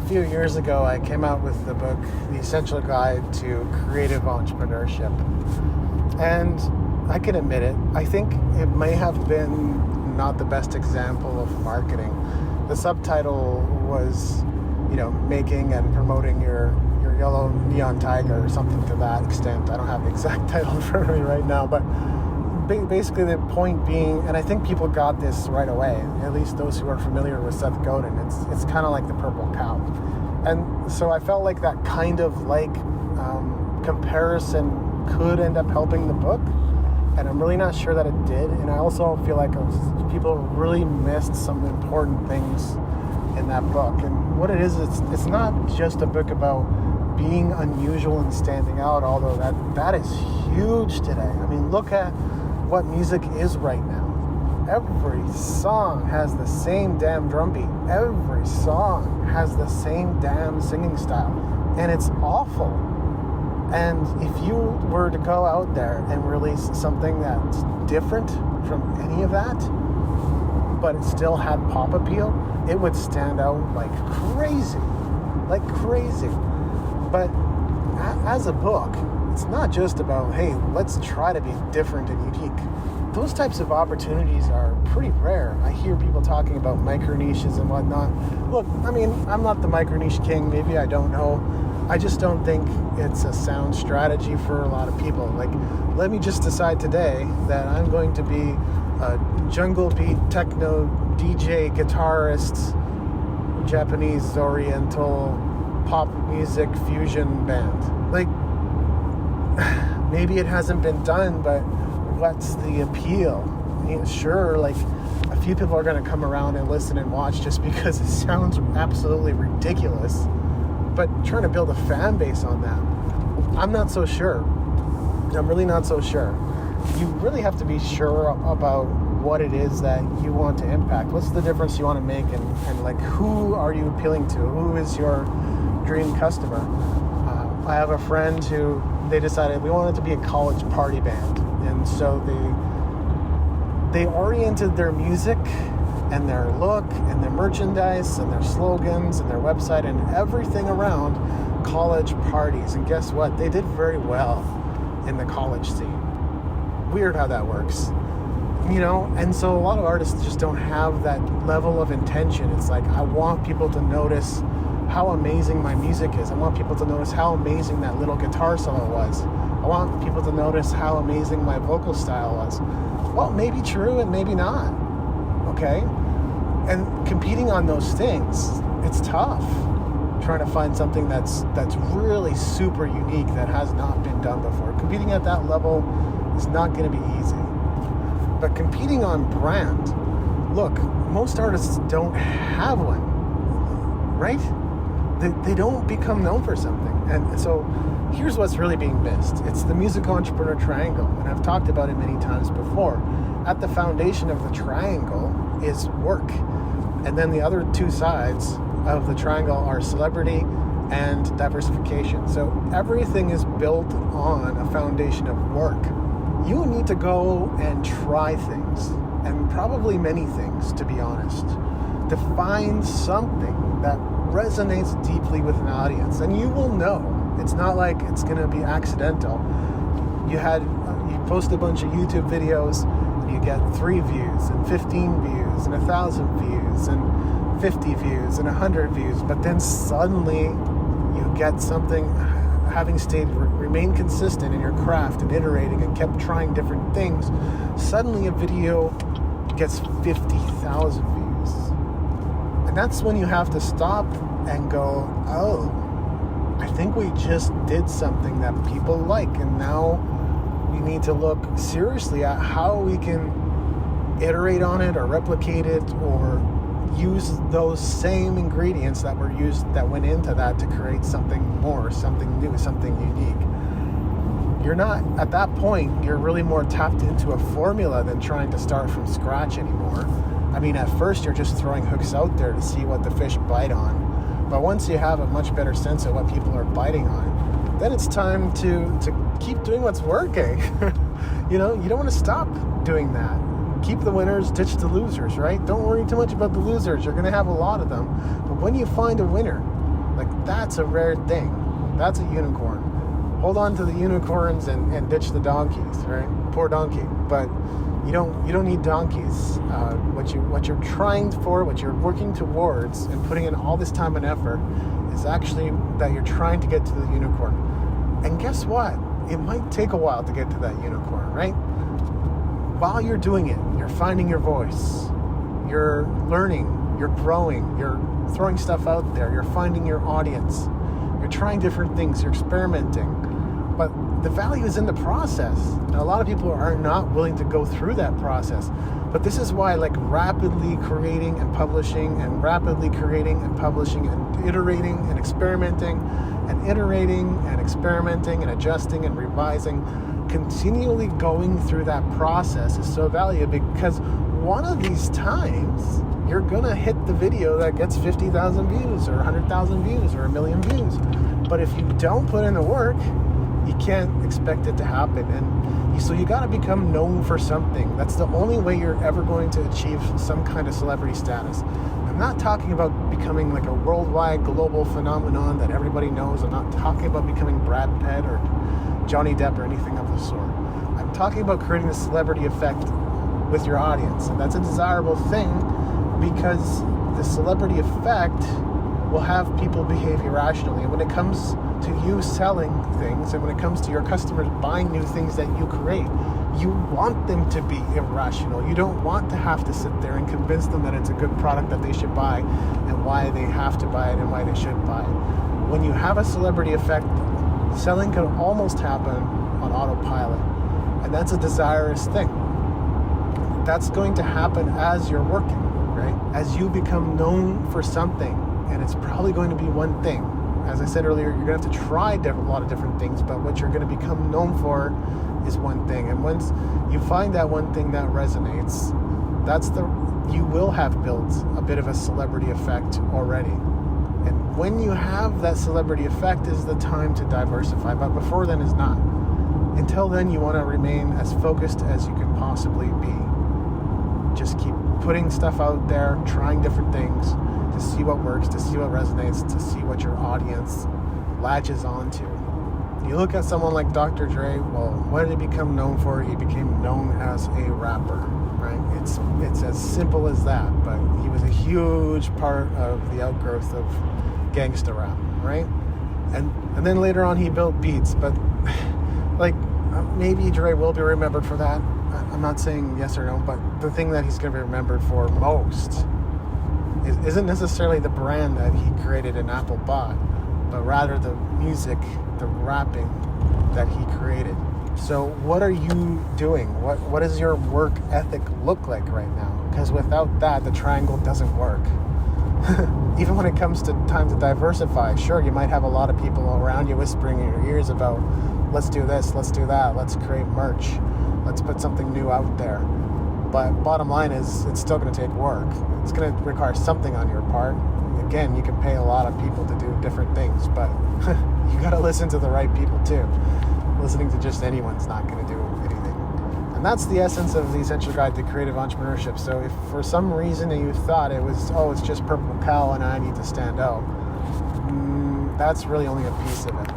few years ago, I came out with the book, The Essential Guide to Creative Entrepreneurship. And I can admit it, I think it may have been not the best example of marketing. The subtitle was, making and promoting your yellow neon tiger or something to that extent. I don't have the exact title in front of me right now, but basically the point being, and I think people got this right away, at least those who are familiar with Seth Godin, it's kind of like the purple cow. And so I felt like that kind of comparison could end up helping the book, and I'm really not sure that it did. And I also feel like people really missed some important things in that book. And what it is, it's not just a book about being unusual and standing out, although that is huge today. I mean, look at what music is right now. Every song has the same damn drum beat. Every song has the same damn singing style. And it's awful. And if you were to go out there and release something that's different from any of that, but it still had pop appeal, it would stand out like crazy. Like crazy. But as a book, it's not just about, hey, let's try to be different and unique. Those types of opportunities are pretty rare. I hear people talking about micro niches and whatnot. Look, I mean, I'm not the micro niche king. Maybe I don't know. I just don't think it's a sound strategy for a lot of people. Like, let me just decide today that I'm going to be a jungle beat, techno, DJ, guitarist, Japanese, Oriental, pop music fusion band. Like, maybe it hasn't been done, but what's the appeal? I mean, sure, like, a few people are going to come around and listen and watch just because it sounds absolutely ridiculous, but trying to build a fan base on that, I'm not so sure. I'm really not so sure. You really have to be sure about what it is that you want to impact. What's the difference you want to make, and like, who are you appealing to? Who is your dream customer? I have a friend who, they decided we wanted to be a college party band, and so they oriented their music and their look and their merchandise and their slogans and their website and everything around college parties. And guess what? They did very well in the college scene. Weird how that works, and so a lot of artists just don't have that level of intention. It's like, I want people to notice how amazing my music is. I want people to notice how amazing that little guitar solo was. I want people to notice how amazing my vocal style was. Well, maybe true and maybe not. Okay? And competing on those things, it's tough. Trying to find something that's really super unique that has not been done before. Competing at that level is not going to be easy. But competing on brand, look, most artists don't have one, right? They don't become known for something. And so here's what's really being missed. It's the music entrepreneur triangle. And I've talked about it many times before. At the foundation of the triangle is work. And then the other two sides of the triangle are celebrity and diversification. So everything is built on a foundation of work. You need to go and try things, and probably many things, to be honest, to find something that resonates deeply with an audience. And you will know. It's not like it's going to be accidental. You post a bunch of YouTube videos and you get 3 views and 15 views and 1,000 views and 50 views and 100 views, but then suddenly you get something, having remained consistent in your craft and iterating and kept trying different things, suddenly a video gets 50,000 views. And that's when you have to stop and go, oh, I think we just did something that people like, and now we need to look seriously at how we can iterate on it or replicate it or use those same ingredients that went into that to create something more, something new, something unique. You're not, at that point, you're really more tapped into a formula than trying to start from scratch anymore. I mean, at first you're just throwing hooks out there to see what the fish bite on. But once you have a much better sense of what people are biting on, then it's time to keep doing what's working. You don't want to stop doing that. Keep the winners, ditch the losers, right? Don't worry too much about the losers. You're going to have a lot of them. But when you find a winner, Like, that's a rare thing. That's a unicorn. Hold on to the unicorns and ditch the donkeys, right? Poor donkey. But you don't need donkeys. What you're trying for, what you're working towards, and putting in all this time and effort is actually that you're trying to get to the unicorn. And guess what? It might take a while to get to that unicorn, right? While you're doing it, you're finding your voice. You're learning. You're growing. You're throwing stuff out there. You're finding your audience. You're trying different things. You're experimenting. But the value is in the process. And a lot of people are not willing to go through that process. But this is why, like, rapidly creating and publishing and rapidly creating and publishing and iterating and experimenting and iterating and experimenting and adjusting and revising, continually going through that process is so valuable, because one of these times you're gonna hit the video that gets 50,000 views or 100,000 views or 1,000,000 views. But if you don't put in the work, you can't expect it to happen. And so you gotta become known for something. That's the only way you're ever going to achieve some kind of celebrity status. I'm not talking about becoming like a worldwide global phenomenon that everybody knows. I'm not talking about becoming Brad Pitt or Johnny Depp or anything of the sort. I'm talking about creating a celebrity effect with your audience. And that's a desirable thing, because the celebrity effect will have people behave irrationally. And when it comes to you selling things, and when it comes to your customers buying new things that you create, you want them to be irrational. You don't want to have to sit there and convince them that it's a good product that they should buy and why they have to buy it and why they should buy it. When you have a celebrity effect, selling can almost happen on autopilot. And that's a desirous thing. That's going to happen as you're working, right? As you become known for something, and it's probably going to be one thing. As I said earlier, you're going to have to try a lot of different things, but what you're going to become known for is one thing. And once you find that one thing that resonates, you will have built a bit of a celebrity effect already. And when you have that celebrity effect is the time to diversify, but before then is not. Until then, you want to remain as focused as you can possibly be. Just keep putting stuff out there, trying different things to see what works, to see what resonates, to see what your audience latches onto. You look at someone like Dr. Dre, well, what did he become known for? He became known as a rapper, right? It's as simple as that, but he was a huge part of the outgrowth of gangsta rap, right? And then later on he built beats, but like, maybe Dre will be remembered for that. I'm not saying yes or no, but the thing that he's going to be remembered for most isn't necessarily the brand that he created and Apple bought, but rather the music, the rapping that he created. So what are you doing? What does your work ethic look like right now? Because without that, the triangle doesn't work. Even when it comes to time to diversify, sure, you might have a lot of people around you whispering in your ears about, let's do this, let's do that, let's create merch, let's put something new out there. But bottom line is, it's still going to take work. It's going to require something on your part. Again, you can pay a lot of people to do different things, but you got to listen to the right people too. Listening to just anyone's not going to do anything. And that's the essence of the Essential Guide to Creative Entrepreneurship. So if for some reason you thought it was, it's just Purple Cow and I need to stand out, that's really only a piece of it.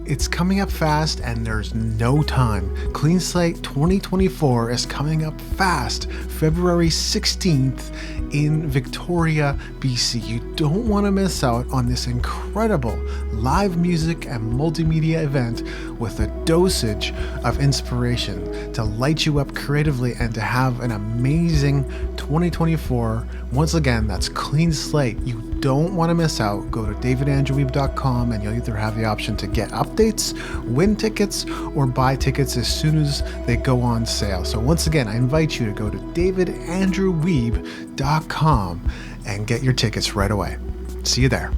It's coming up fast and there's no time. Clean Slate 2024 is coming up fast, February 16th in Victoria, BC. You don't want to miss out on this incredible live music and multimedia event with a dosage of inspiration to light you up creatively and to have an amazing 2024. Once again, that's Clean Slate. You don't want to miss out. Go to davidandrewweeb.com and you'll either have the option to get updates, win tickets, or buy tickets as soon as they go on sale. So once again, I invite you to go to davidandrewweeb.com and get your tickets right away. See you there.